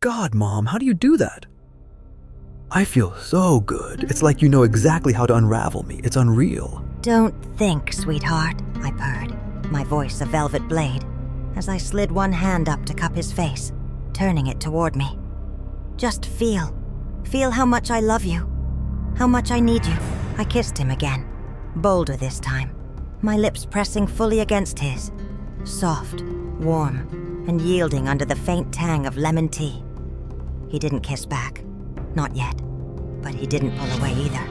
God, Mom, how do you do that? I feel so good. It's like you know exactly how to unravel me. It's unreal. Don't think, sweetheart, I purred, my voice a velvet blade, as I slid one hand up to cup his face, turning it toward me. Just feel. Feel how much I love you. How much I need you. I kissed him again, bolder this time, my lips pressing fully against his, soft, warm, and yielding under the faint tang of lemon tea. He didn't kiss back. Not yet. But he didn't pull away either.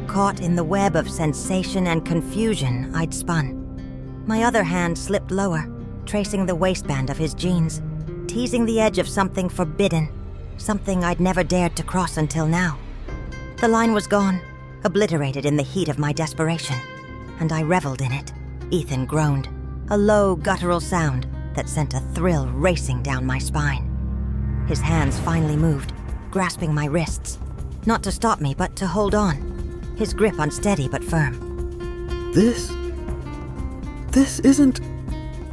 Caught in the web of sensation and confusion I'd spun. My other hand slipped lower, tracing the waistband of his jeans, teasing the edge of something forbidden, something I'd never dared to cross until now. The line was gone, obliterated in the heat of my desperation, and I reveled in it. Ethan groaned, a low, guttural sound that sent a thrill racing down my spine. His hands finally moved, grasping my wrists, not to stop me, but to hold on, his grip unsteady but firm. This isn't...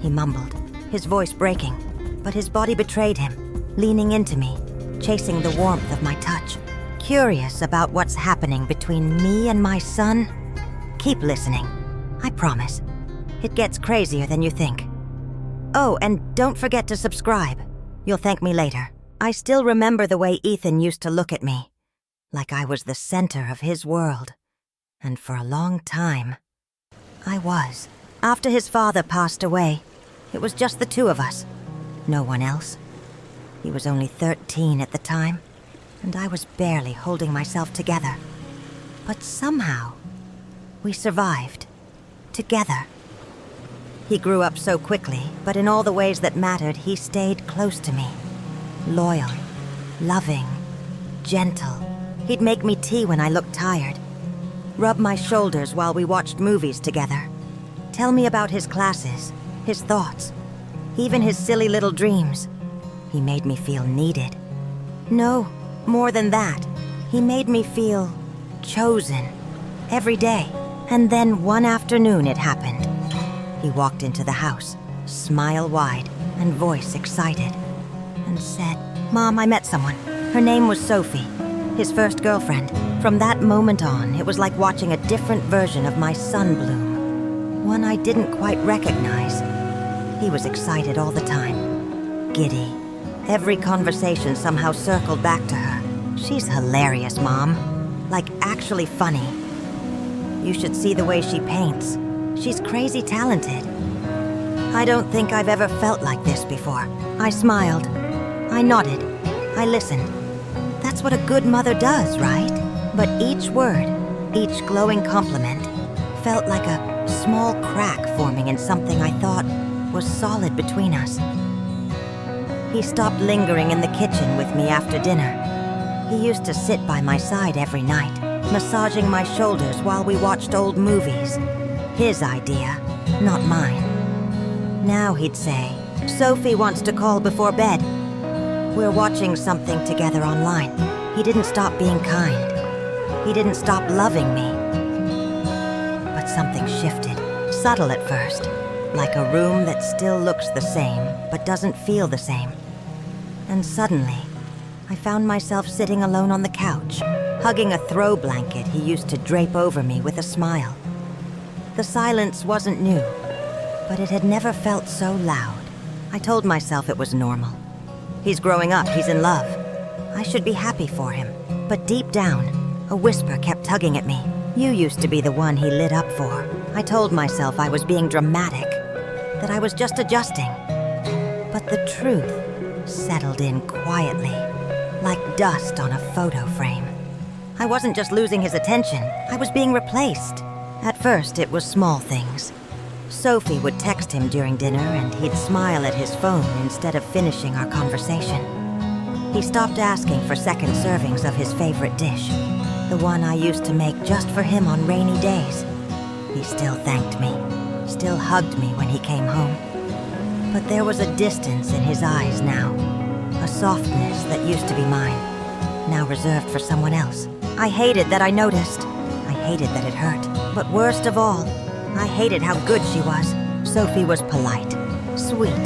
He mumbled, his voice breaking, but his body betrayed him, leaning into me, chasing the warmth of my touch, curious about what's happening between me and my son. Keep listening, I promise. It gets crazier than you think. Oh, and don't forget to subscribe. You'll thank me later. I still remember the way Ethan used to look at me, like I was the center of his world. And for a long time, I was. After his father passed away, it was just the two of us, no one else. He was only 13 at the time, and I was barely holding myself together. But somehow, we survived, together. He grew up so quickly, but in all the ways that mattered, he stayed close to me. Loyal, loving, gentle. He'd make me tea when I looked tired, rub my shoulders while we watched movies together, tell me about his classes, his thoughts, even his silly little dreams. He made me feel needed. No, more than that. He made me feel chosen every day. And then one afternoon it happened. He walked into the house, smile wide and voice excited, and said, "Mom, I met someone. Her name was Sophie, his first girlfriend." From that moment on, it was like watching a different version of my son bloom, one I didn't quite recognize. He was excited all the time, giddy. Every conversation somehow circled back to her. "She's hilarious, Mom. Like, actually funny. You should see the way she paints. She's crazy talented." I don't think I've ever felt like this before. I smiled. I nodded. I listened. That's what a good mother does, right? But each word, each glowing compliment, felt like a small crack forming in something I thought was solid between us. He stopped lingering in the kitchen with me after dinner. He used to sit by my side every night, massaging my shoulders while we watched old movies. His idea, not mine. Now he'd say, "Sophie wants to call before bed. We're watching something together online." He didn't stop being kind. He didn't stop loving me. But something shifted, subtle at first, like a room that still looks the same, but doesn't feel the same. And suddenly, I found myself sitting alone on the couch, hugging a throw blanket he used to drape over me with a smile. The silence wasn't new, but it had never felt so loud. I told myself it was normal. He's growing up, he's in love. I should be happy for him. But deep down, a whisper kept tugging at me. "You used to be the one he lit up for." I told myself I was being dramatic, that I was just adjusting. But the truth settled in quietly, like dust on a photo frame. I wasn't just losing his attention, I was being replaced. At first, it was small things. Sophie would text him during dinner and he'd smile at his phone instead of finishing our conversation. He stopped asking for second servings of his favorite dish, the one I used to make just for him on rainy days. He still thanked me, still hugged me when he came home. But there was a distance in his eyes now, a softness that used to be mine, now reserved for someone else. I hated that I noticed. I hated that it hurt. But worst of all, I hated how good she was. Sophie was polite, sweet.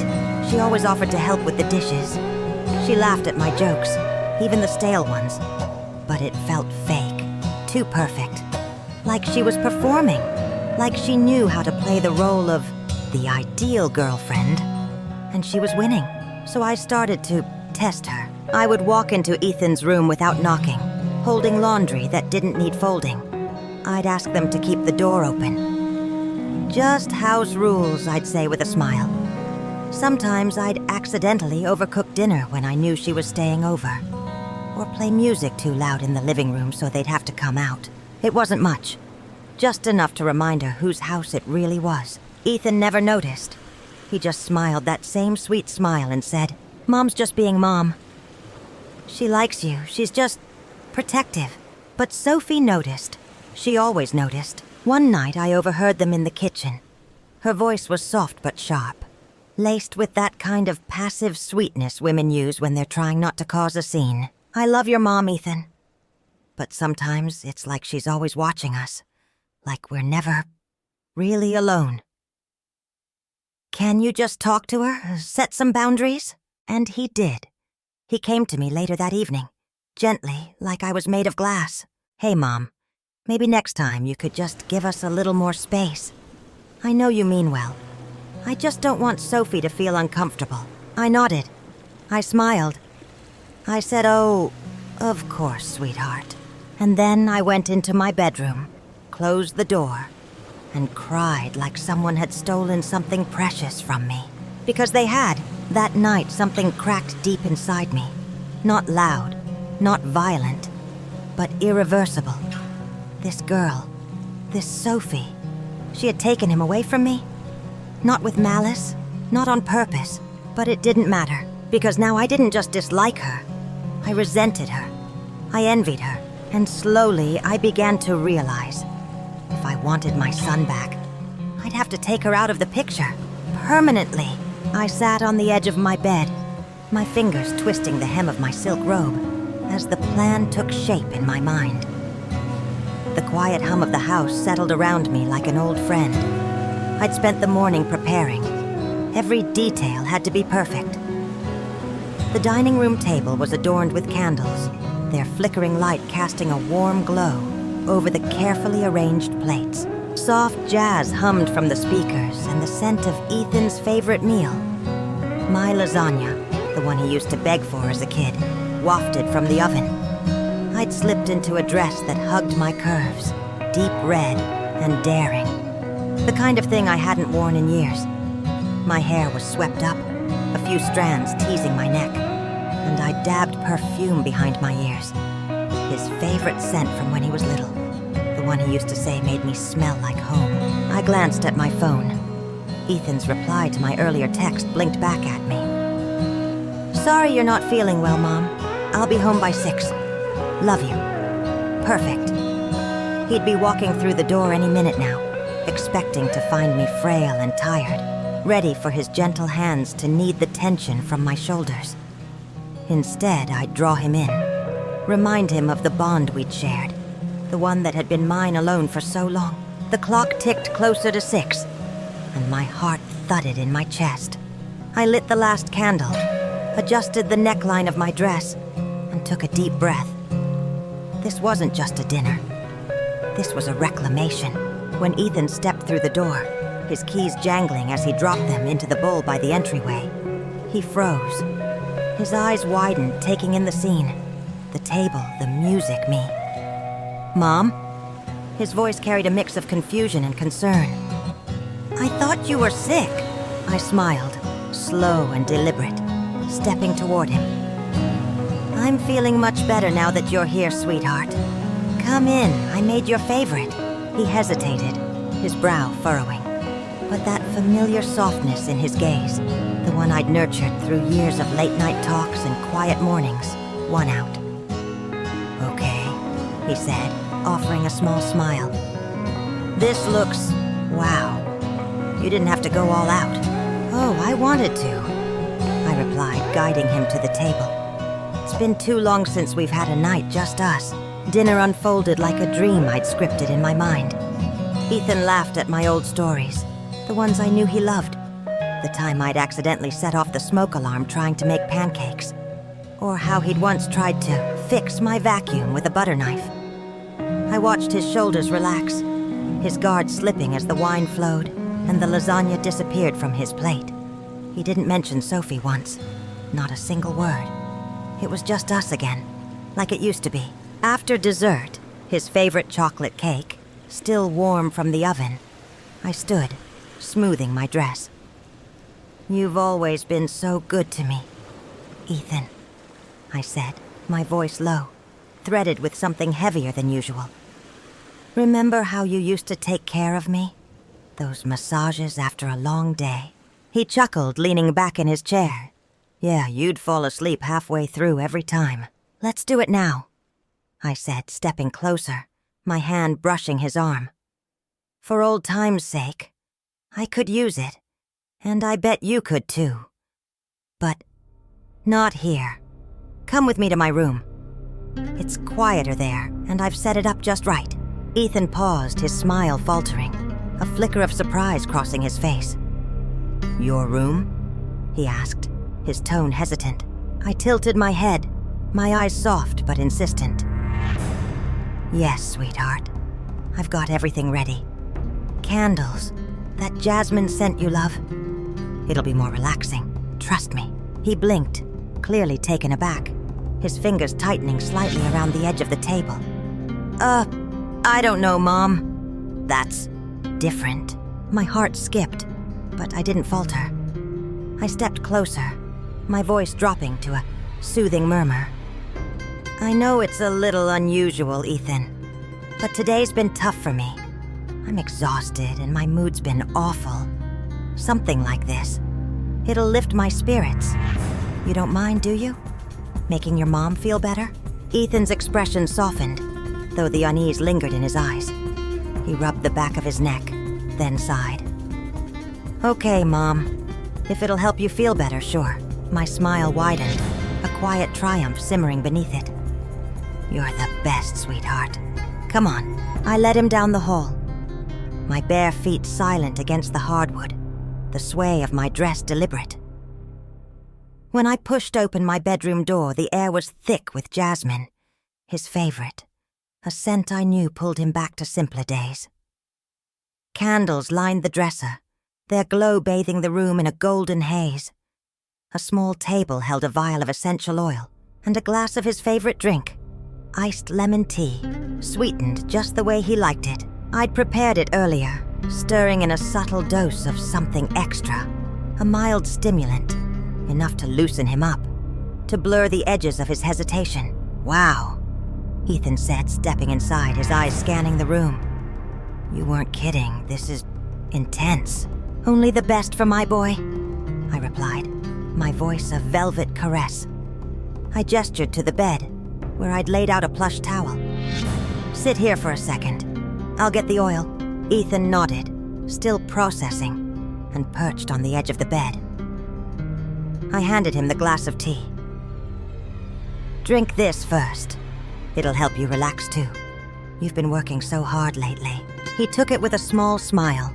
She always offered to help with the dishes. She laughed at my jokes, even the stale ones. But it felt fake, too perfect. Like she was performing, like she knew how to play the role of the ideal girlfriend. And she was winning, so I started to test her. I would walk into Ethan's room without knocking, holding laundry that didn't need folding. I'd ask them to keep the door open. Just house rules, I'd say with a smile. Sometimes I'd accidentally overcook dinner when I knew she was staying over, or play music too loud in the living room so they'd have to come out. It wasn't much, just enough to remind her whose house it really was. Ethan never noticed. He just smiled that same sweet smile and said, "Mom's just being Mom. She likes you, she's just protective." But Sophie noticed. She always noticed. One night I overheard them in the kitchen. Her voice was soft but sharp, laced with that kind of passive sweetness women use when they're trying not to cause a scene. "I love your mom, Ethan. But sometimes it's like she's always watching us, like we're never really alone. Can you just talk to her, set some boundaries?" And he did. He came to me later that evening, gently, like I was made of glass. "Hey, Mom, maybe next time you could just give us a little more space. I know you mean well. I just don't want Sophie to feel uncomfortable." I nodded. I smiled. I said, "Oh, of course, sweetheart." And then I went into my bedroom, closed the door, and cried like someone had stolen something precious from me. Because they had. That night, something cracked deep inside me. Not loud, not violent, but irreversible. This girl, this Sophie, she had taken him away from me. Not with malice, not on purpose, but it didn't matter, because now I didn't just dislike her. I resented her. I envied her, and slowly I began to realize if I wanted my son back, I'd have to take her out of the picture, permanently. I sat on the edge of my bed, my fingers twisting the hem of my silk robe, as the plan took shape in my mind. The quiet hum of the house settled around me like an old friend. I'd spent the morning preparing. Every detail had to be perfect. The dining room table was adorned with candles, their flickering light casting a warm glow over the carefully arranged plates. Soft jazz hummed from the speakers, and the scent of Ethan's favorite meal, my lasagna, the one he used to beg for as a kid, wafted from the oven. I'd slipped into a dress that hugged my curves, deep red and daring. The kind of thing I hadn't worn in years. My hair was swept up, a few strands teasing my neck, and I dabbed perfume behind my ears. His favorite scent from when he was little. The one he used to say made me smell like home. I glanced at my phone. Ethan's reply to my earlier text blinked back at me. "Sorry you're not feeling well, Mom. I'll be home by 6. Love you." Perfect. He'd be walking through the door any minute now, expecting to find me frail and tired, ready for his gentle hands to knead the tension from my shoulders. Instead, I'd draw him in, remind him of the bond we'd shared, the one that had been mine alone for so long. The clock ticked closer to 6, and my heart thudded in my chest. I lit the last candle, adjusted the neckline of my dress, and took a deep breath. This wasn't just a dinner. This was a reclamation. When Ethan stepped through the door, his keys jangling as he dropped them into the bowl by the entryway, he froze. His eyes widened, taking in the scene. The table, the music, me. "Mom?" His voice carried a mix of confusion and concern. "I thought you were sick." I smiled, slow and deliberate, stepping toward him. "I'm feeling much better now that you're here, sweetheart. Come in, I made your favorite." He hesitated, his brow furrowing, but that familiar softness in his gaze, the one I'd nurtured through years of late-night talks and quiet mornings, won out. "Okay," he said, offering a small smile. "This looks... wow. You didn't have to go all out." "Oh, I wanted to," I replied, guiding him to the table. "It's been too long since we've had a night just us." Dinner unfolded like a dream I'd scripted in my mind. Ethan laughed at my old stories, the ones I knew he loved. The time I'd accidentally set off the smoke alarm trying to make pancakes. or how he'd once tried to fix my vacuum with a butter knife. I watched his shoulders relax, his guard slipping as the wine flowed and the lasagna disappeared from his plate. He didn't mention Sophie once, not a single word. It was just us again, like it used to be. After dessert, his favorite chocolate cake, still warm from the oven, I stood, smoothing my dress. "You've always been so good to me, Ethan," I said, my voice low, threaded with something heavier than usual. "Remember how you used to take care of me? Those massages after a long day?" He chuckled, leaning back in his chair. "Yeah, you'd fall asleep halfway through every time." "Let's do it now," I said, stepping closer, my hand brushing his arm. "For old time's sake, I could use it, and I bet you could too. But not here. Come with me to my room. It's quieter there, and I've set it up just right." Ethan paused, his smile faltering, a flicker of surprise crossing his face. "Your room?" he asked, his tone hesitant. I tilted my head, my eyes soft but insistent. "Yes, sweetheart. I've got everything ready. Candles, that jasmine scent you love. It'll be more relaxing, trust me." He blinked, clearly taken aback, his fingers tightening slightly around the edge of the table. I don't know, Mom. That's different." My heart skipped, but I didn't falter. I stepped closer, my voice dropping to a soothing murmur. "I know it's a little unusual, Ethan, but today's been tough for me. I'm exhausted and my mood's been awful. Something like this. It'll lift my spirits. You don't mind, do you? Making your mom feel better?" Ethan's expression softened, though the unease lingered in his eyes. He rubbed the back of his neck, then sighed. "Okay, Mom. If it'll help you feel better, sure." My smile widened, a quiet triumph simmering beneath it. "You're the best, sweetheart. Come on." I led him down the hall, my bare feet silent against the hardwood, the sway of my dress deliberate. When I pushed open my bedroom door, the air was thick with jasmine, his favorite, a scent I knew pulled him back to simpler days. Candles lined the dresser, their glow bathing the room in a golden haze. A small table held a vial of essential oil and a glass of his favorite drink, iced lemon tea, sweetened just the way he liked it. I'd prepared it earlier, stirring in a subtle dose of something extra, a mild stimulant, enough to loosen him up, to blur the edges of his hesitation. "Wow," Ethan said, stepping inside, his eyes scanning the room. "You weren't kidding. This is intense." "Only the best for my boy," I replied, my voice a velvet caress. I gestured to the bed, where I'd laid out a plush towel. "Sit here for a second. I'll get the oil." Ethan nodded, still processing, and perched on the edge of the bed. I handed him the glass of tea. "Drink this first. It'll help you relax too. You've been working so hard lately." He took it with a small smile.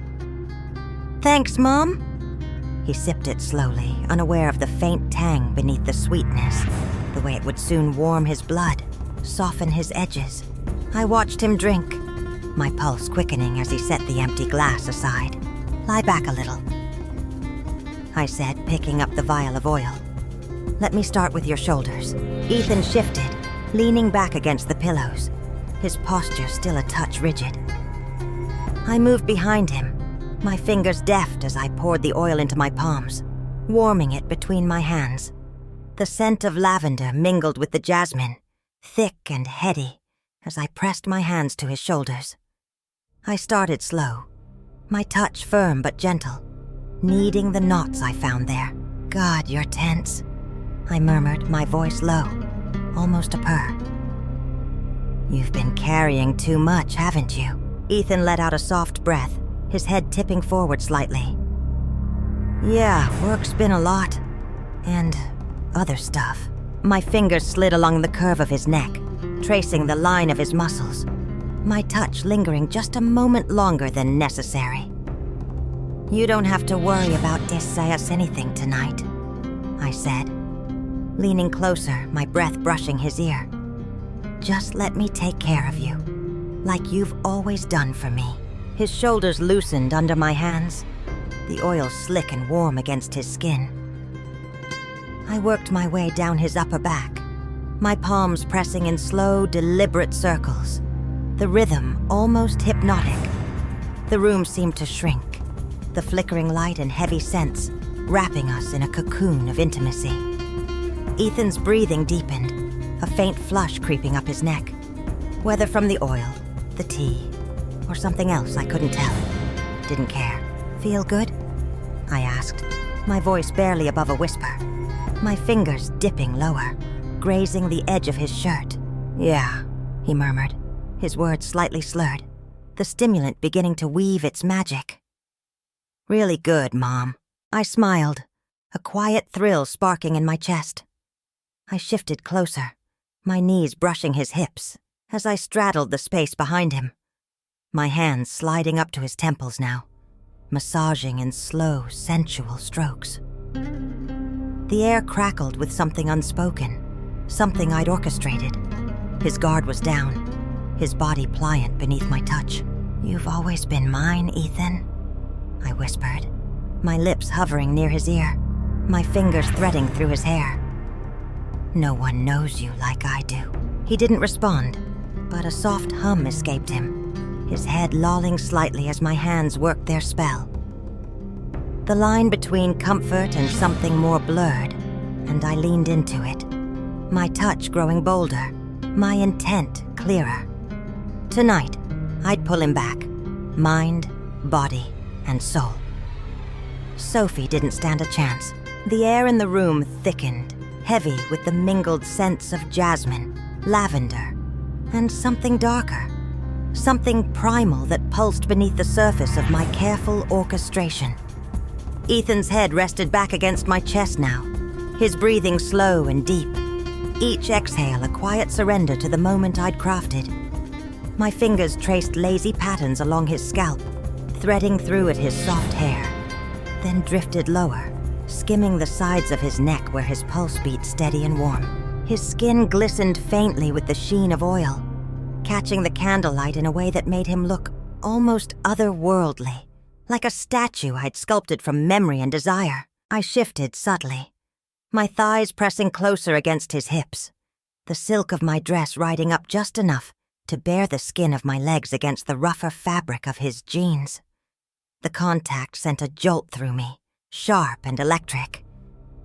"Thanks, Mom." He sipped it slowly, unaware of the faint tang beneath the sweetness, the way it would soon warm his blood, soften his edges. I watched him drink, my pulse quickening as he set the empty glass aside. "Lie back a little," I said, picking up the vial of oil. "Let me start with your shoulders." Ethan shifted, leaning back against the pillows, his posture still a touch rigid. I moved behind him, my fingers deft as I poured the oil into my palms, warming it between my hands. The scent of lavender mingled with the jasmine, thick and heady, as I pressed my hands to his shoulders. I started slow, my touch firm but gentle, kneading the knots I found there. "God, you're tense," I murmured, my voice low, almost a purr. "You've been carrying too much, haven't you?" Ethan let out a soft breath, his head tipping forward slightly. "Yeah, work's been a lot. And other stuff." My fingers slid along the curve of his neck, tracing the line of his muscles, my touch lingering just a moment longer than necessary. "You don't have to worry about this anything tonight," I said. leaning closer, my breath brushing his ear. "Just let me take care of you, like you've always done for me." His shoulders loosened under my hands, the oil slick and warm against his skin. I worked my way down his upper back, my palms pressing in slow, deliberate circles, the rhythm almost hypnotic. The room seemed to shrink, the flickering light and heavy scents wrapping us in a cocoon of intimacy. Ethan's breathing deepened, a faint flush creeping up his neck, whether from the oil, the tea, or something else I couldn't tell. Didn't care. "Feel good?" I asked, my voice barely above a whisper, my fingers dipping lower, grazing the edge of his shirt. "Yeah," he murmured, his words slightly slurred, the stimulant beginning to weave its magic. "Really good, Mom." I smiled, a quiet thrill sparking in my chest. I shifted closer, my knees brushing his hips as I straddled the space behind him, my hands sliding up to his temples now, massaging in slow, sensual strokes. The air crackled with something unspoken, something I'd orchestrated. His guard was down, his body pliant beneath my touch. "You've always been mine, Ethan," I whispered, my lips hovering near his ear, my fingers threading through his hair. "No one knows you like I do." He didn't respond, but a soft hum escaped him, his head lolling slightly as my hands worked their spell. The line between comfort and something more blurred, and I leaned into it, my touch growing bolder, my intent clearer. Tonight, I'd pull him back, mind, body, and soul. Sophie didn't stand a chance. The air in the room thickened, heavy with the mingled scents of jasmine, lavender, and something darker, something primal that pulsed beneath the surface of my careful orchestration. Ethan's head rested back against my chest now, his breathing slow and deep, each exhale a quiet surrender to the moment I'd crafted. My fingers traced lazy patterns along his scalp, threading through at his soft hair, then drifted lower, skimming the sides of his neck where his pulse beat steady and warm. His skin glistened faintly with the sheen of oil, catching the candlelight in a way that made him look almost otherworldly, like a statue I'd sculpted from memory and desire. I shifted subtly, my thighs pressing closer against his hips, the silk of my dress riding up just enough to bare the skin of my legs against the rougher fabric of his jeans. The contact sent a jolt through me, sharp and electric,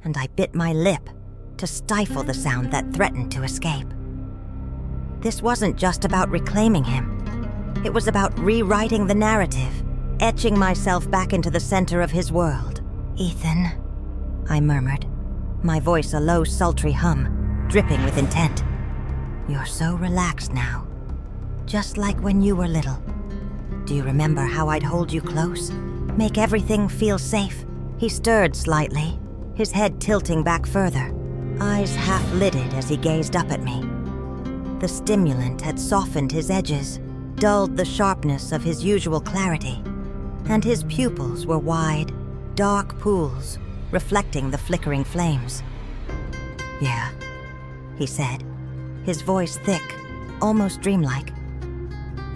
and I bit my lip to stifle the sound that threatened to escape. This wasn't just about reclaiming him. It was about rewriting the narrative, etching myself back into the center of his world. "Ethan," I murmured, my voice a low, sultry hum, dripping with intent. "You're so relaxed now, just like when you were little. Do you remember how I'd hold you close, make everything feel safe?" He stirred slightly, his head tilting back further, eyes half-lidded as he gazed up at me. The stimulant had softened his edges, dulled the sharpness of his usual clarity, and his pupils were wide, dark pools, reflecting the flickering flames. "Yeah," he said, his voice thick, almost dreamlike.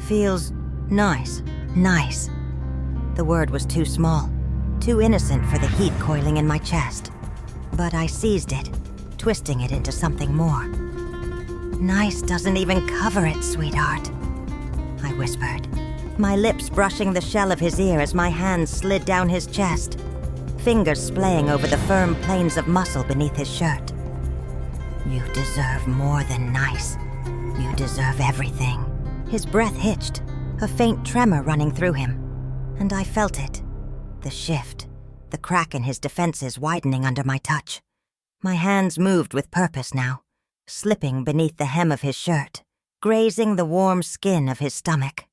"Feels nice." Nice. The word was too small, too innocent for the heat coiling in my chest. But I seized it, twisting it into something more. "Nice doesn't even cover it, sweetheart," I whispered, my lips brushing the shell of his ear as my hands slid down his chest, fingers splaying over the firm planes of muscle beneath his shirt. "You deserve more than nice. You deserve everything." His breath hitched, a faint tremor running through him, and I felt it, the shift, the crack in his defenses widening under my touch. My hands moved with purpose now, slipping beneath the hem of his shirt, grazing the warm skin of his stomach.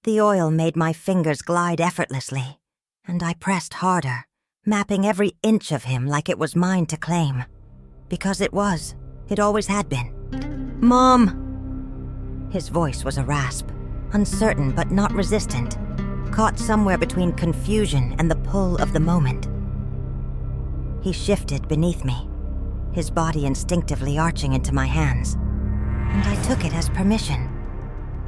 The oil made my fingers glide effortlessly, and I pressed harder, mapping every inch of him like it was mine to claim. Because it was. It always had been. "Mom!" His voice was a rasp, uncertain but not resistant, caught somewhere between confusion and the pull of the moment. He shifted beneath me, his body instinctively arching into my hands. And I took it as permission.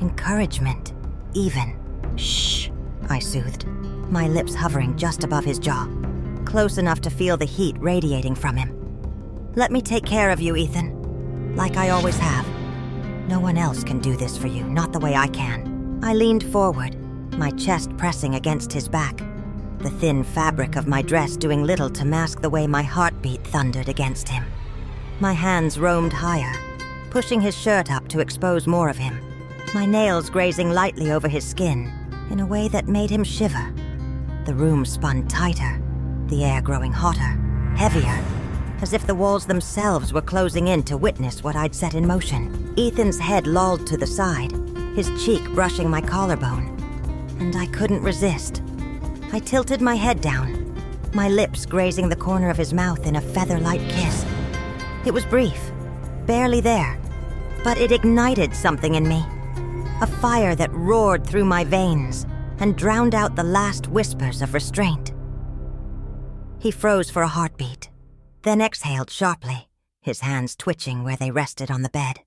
Encouragement, even. Shh, I soothed, my lips hovering just above his jaw, close enough to feel the heat radiating from him. Let me take care of you, Ethan, like I always have. No one else can do this for you, not the way I can. I leaned forward, my chest pressing against his back, the thin fabric of my dress doing little to mask the way my heartbeat thundered against him. My hands roamed higher, pushing his shirt up to expose more of him, my nails grazing lightly over his skin in a way that made him shiver. The room spun tighter, the air growing hotter, heavier, as if the walls themselves were closing in to witness what I'd set in motion. Ethan's head lolled to the side, his cheek brushing my collarbone, and I couldn't resist. I tilted my head down, my lips grazing the corner of his mouth in a feather-light kiss. It was brief, barely there, but it ignited something in me, a fire that roared through my veins and drowned out the last whispers of restraint. He froze for a heartbeat, then exhaled sharply, his hands twitching where they rested on the bed,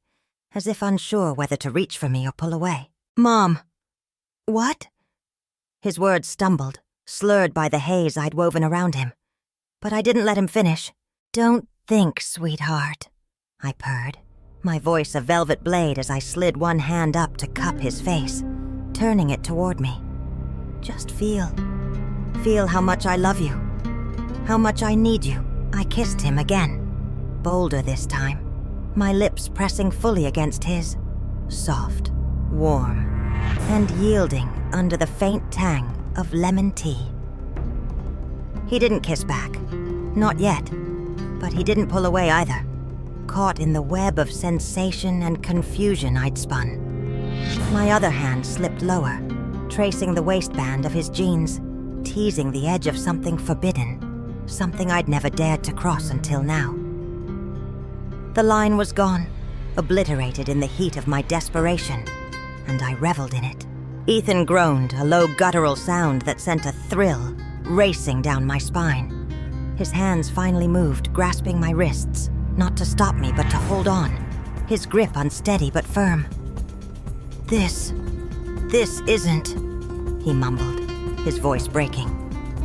as if unsure whether to reach for me or pull away. Mom. What? His words stumbled, slurred by the haze I'd woven around him. But I didn't let him finish. Don't think, sweetheart, I purred, my voice a velvet blade as I slid one hand up to cup his face, turning it toward me. Just feel how much I love you, how much I need you. I kissed him again, bolder this time, my lips pressing fully against his, soft, warm, and yielding under the faint tang of lemon tea. He didn't kiss back, not yet, but he didn't pull away either, caught in the web of sensation and confusion I'd spun. My other hand slipped lower, tracing the waistband of his jeans, teasing the edge of something forbidden, something I'd never dared to cross until now. The line was gone, obliterated in the heat of my desperation, and I reveled in it. Ethan groaned, a low guttural sound that sent a thrill racing down my spine. His hands finally moved, grasping my wrists, not to stop me but to hold on, his grip unsteady but firm. This isn't, he mumbled, his voice breaking,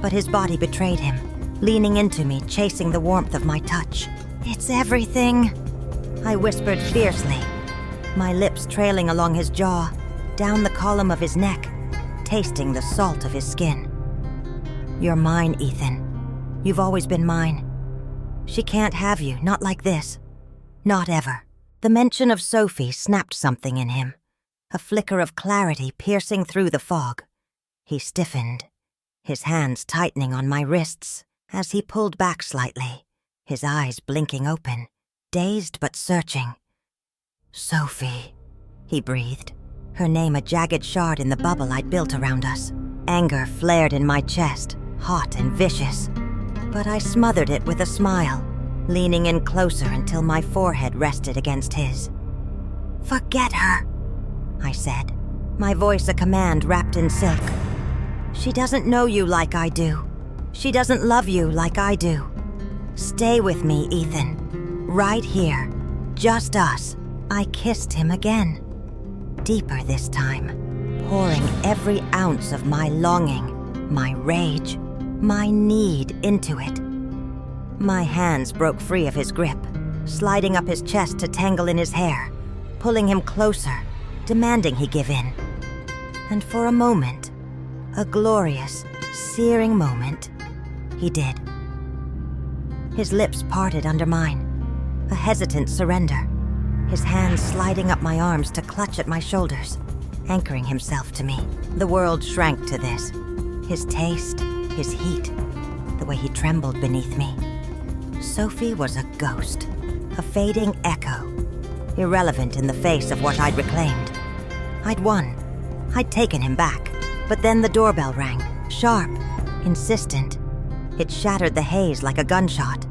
but his body betrayed him, leaning into me, chasing the warmth of my touch. It's everything, I whispered fiercely, my lips trailing along his jaw, down the column of his neck, tasting the salt of his skin. You're mine, Ethan. You've always been mine. She can't have you, not like this. Not ever. The mention of Sophie snapped something in him, a flicker of clarity piercing through the fog. He stiffened, his hands tightening on my wrists as he pulled back slightly, his eyes blinking open, dazed but searching. Sophie, he breathed, her name a jagged shard in the bubble I'd built around us. Anger flared in my chest, hot and vicious, but I smothered it with a smile, leaning in closer until my forehead rested against his. Forget her, I said, my voice a command wrapped in silk. She doesn't know you like I do. She doesn't love you like I do. Stay with me, Ethan. Right here. Just us. I kissed him again. Deeper this time, pouring every ounce of my longing, my rage, my need into it. My hands broke free of his grip, sliding up his chest to tangle in his hair, pulling him closer, demanding he give in. And for a moment, a glorious, searing moment, he did. His lips parted under mine, a hesitant surrender, his hands sliding up my arms to clutch at my shoulders, anchoring himself to me. The world shrank to this, his taste, his heat, the way he trembled beneath me. Sophie was a ghost, a fading echo, irrelevant in the face of what I'd reclaimed. I'd won. I'd taken him back. But then the doorbell rang, sharp, insistent. It shattered the haze like a gunshot.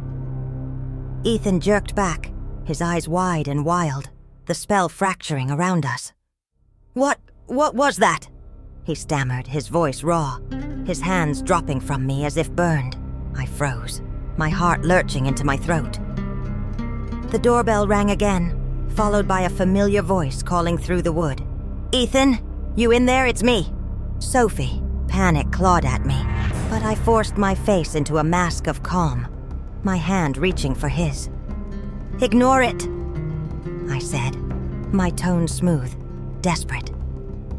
Ethan jerked back, his eyes wide and wild, the spell fracturing around us. What was that? He stammered, his voice raw, his hands dropping from me as if burned. I froze, my heart lurching into my throat. The doorbell rang again, followed by a familiar voice calling through the wood. "Ethan, you in there? It's me." Sophie. Panic clawed at me, but I forced my face into a mask of calm, my hand reaching for his. "Ignore it," I said, my tone smooth, desperate.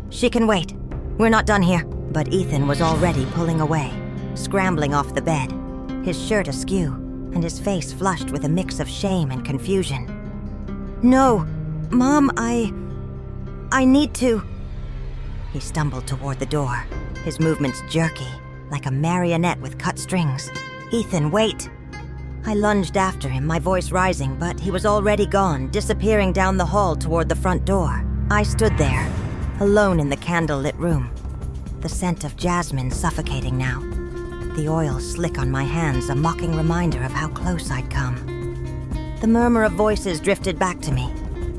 "She can wait. We're not done here." But Ethan was already pulling away, scrambling off the bed, his shirt askew, and his face flushed with a mix of shame and confusion. "No, Mom, I need to..." He stumbled toward the door, his movements jerky, like a marionette with cut strings. "Ethan, wait!" I lunged after him, my voice rising, but he was already gone, disappearing down the hall toward the front door. I stood there, alone in the candlelit room, the scent of jasmine suffocating now, the oil slick on my hands, a mocking reminder of how close I'd come. The murmur of voices drifted back to me,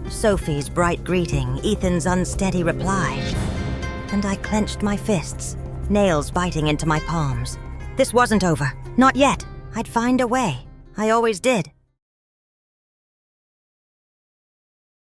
Sophie's bright greeting, Ethan's unsteady reply, and I clenched my fists, nails biting into my palms. This wasn't over. Not yet. I'd find a way. I always did.